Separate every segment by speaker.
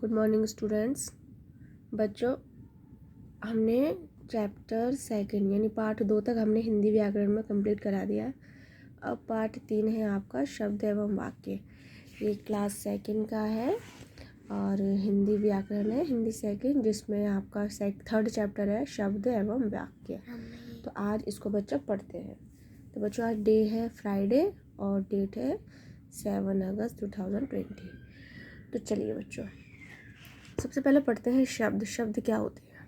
Speaker 1: Good morning students. बच्चों, हमने chapter second यानी पार्ट 2 तक हमने हिंदी व्याकरण में कंप्लीट करा दिया है। अब पार्ट 3 है आपका शब्द एवं वाक्य। ये क्लास सेकंड का है और हिंदी व्याकरण है, हिंदी सेकंड, जिसमें आपका थर्ड चैप्टर है शब्द एवं वाक्य। तो आज इसको बच्चों पढ़ते हैं। तो बच्चों, आज डे है फ्राइडे और डेट है 7 अगस्त 2020। तो चलिए बच्चों, सबसे पहले पढ़ते हैं शब्द। शब्द क्या होते हैं?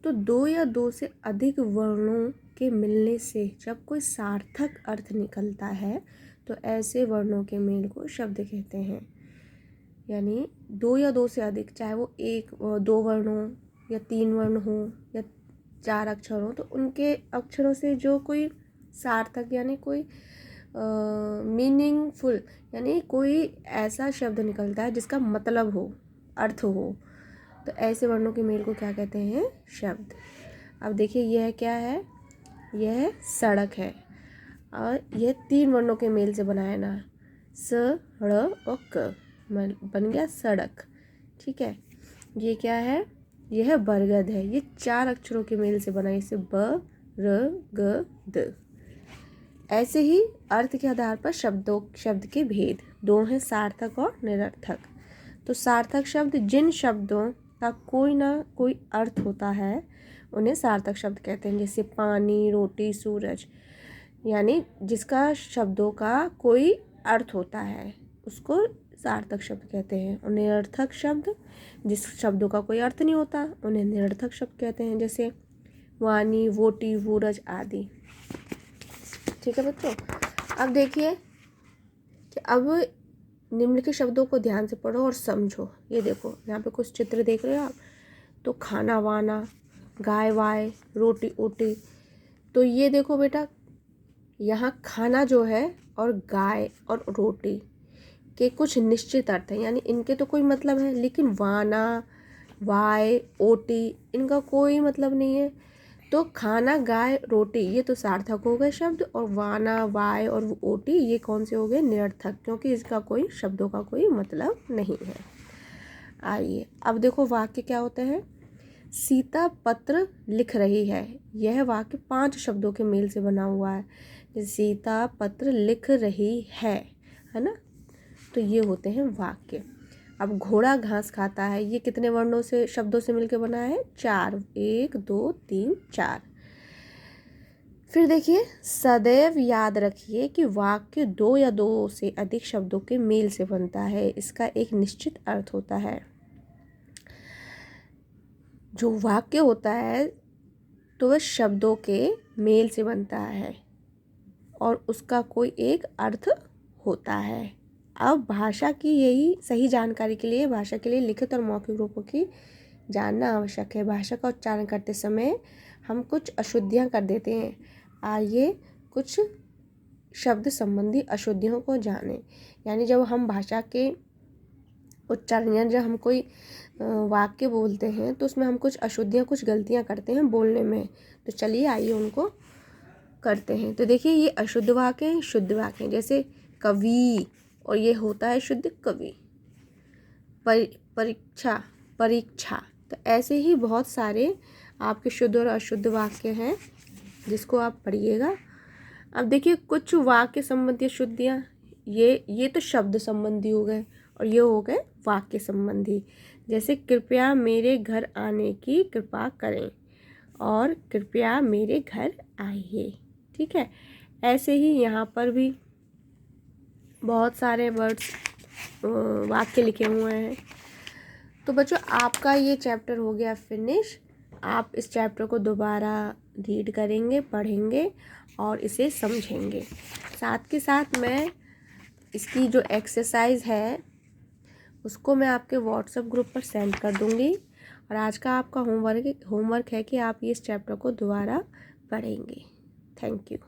Speaker 1: तो दो या दो से अधिक वर्णों के मिलने से जब कोई सार्थक अर्थ निकलता है तो ऐसे वर्णों के मेल को शब्द कहते हैं। यानी दो या दो से अधिक, चाहे वो एक दो वर्ण हो या तीन वर्ण हो या चार अक्षर हो, तो उनके अक्षरों से जो कोई सार्थक यानी कोई मीनिंगफुल यानी कोई ऐसा शब्द निकलता है जिसका मतलब हो, अर्थ हो, तो ऐसे वर्णों के मेल को क्या कहते हैं? शब्द। अब देखिए, यह क्या है? यह सड़क है और यह तीन वर्णों के मेल से बना है ना, स, ड़ और क, बन गया सड़क। ठीक है। ये क्या है? यह बरगद है। ये चार अक्षरों के मेल से बना है, इसे ब, र, ग, द। ऐसे ही अर्थ के आधार पर शब्द के भेद दो हैं, सार्थक और निरर्थक। तो सार्थक शब्द जिन शब्दों का कोई ना कोई अर्थ होता है उन्हें सार्थक शब्द कहते हैं। जैसे पानी, रोटी, सूरज, यानी जिसका शब्दों का कोई अर्थ होता है उसको सार्थक शब्द कहते हैं। और निरर्थक शब्द, जिस शब्दों का कोई अर्थ नहीं होता, उन्हें निरर्थक शब्द कहते हैं। जैसे वाणी, वोटी, वूरज आदि। ठीक है बच्चों। अब देखिए कि अब निम्नलिखित शब्दों को ध्यान से पढ़ो और समझो। ये देखो, यहाँ पे कुछ चित्र देख रहे हो आप। तो खाना वाना, गाय वाय, रोटी ओटी। तो ये देखो बेटा, यहाँ खाना जो है और गाय और रोटी के कुछ निश्चित अर्थ हैं, यानी इनके तो कोई मतलब है, लेकिन वाना, वाय, ओटी इनका कोई मतलब नहीं है। तो खाना, गाय, रोटी ये तो सार्थक हो गए शब्द, और वाना, वाय और ओटी ये कौन से हो गए? निरर्थक, क्योंकि इसका कोई शब्दों का कोई मतलब नहीं है। आइए अब देखो वाक्य क्या होते हैं। सीता पत्र लिख रही है। यह वाक्य 5 शब्दों के मेल से बना हुआ है। सीता पत्र लिख रही है ना? तो ये होते हैं वाक्य। अब घोड़ा घास खाता है, ये कितने वर्णों से, शब्दों से मिलकर बना है? 4। 1 2 3 4। फिर देखिए, सदैव याद रखिए कि वाक्य दो या दो से अधिक शब्दों के मेल से बनता है। इसका एक निश्चित अर्थ होता है। जो वाक्य होता है तो वह शब्दों के मेल से बनता है और उसका कोई एक अर्थ होता है। अब भाषा की यही सही जानकारी के लिए, भाषा के लिए लिखित और मौखिक रूपों की जानना आवश्यक है। भाषा का उच्चारण करते समय हम कुछ अशुद्धियाँ कर देते हैं। आइए कुछ शब्द संबंधी अशुद्धियों को जानें। यानी जब हम भाषा के उच्चारण या जब हम कोई वाक्य बोलते हैं तो उसमें हम कुछ अशुद्धियाँ, कुछ गलतियाँ करते हैं बोलने में। तो चलिए आइए उनको करते हैं। तो देखिए, ये अशुद्ध वाक्य हैं, शुद्ध वाक्य हैं। जैसे कवि, और ये होता है शुद्ध कवि। परीक्षा, परीक्षा। तो ऐसे ही बहुत सारे आपके शुद्ध और अशुद्ध वाक्य हैं जिसको आप पढ़िएगा। अब देखिए, कुछ वाक्य संबंधी अशुद्धियाँ, ये तो शब्द संबंधी हो गए और ये हो गए वाक्य संबंधी। जैसे कृपया मेरे घर आने की कृपा करें और कृपया मेरे घर आइए। ठीक है। ऐसे ही यहाँ पर भी बहुत सारे वर्ड्स, वाक्य लिखे हुए हैं। तो बच्चों, आपका ये चैप्टर हो गया फिनिश। आप इस चैप्टर को दोबारा रीड करेंगे, पढ़ेंगे और इसे समझेंगे। साथ के साथ मैं इसकी जो एक्सरसाइज है उसको मैं आपके व्हाट्सएप ग्रुप पर सेंड कर दूंगी। और आज का आपका होमवर्क है कि आप इस चैप्टर को दोबारा पढ़ेंगे। Thank you.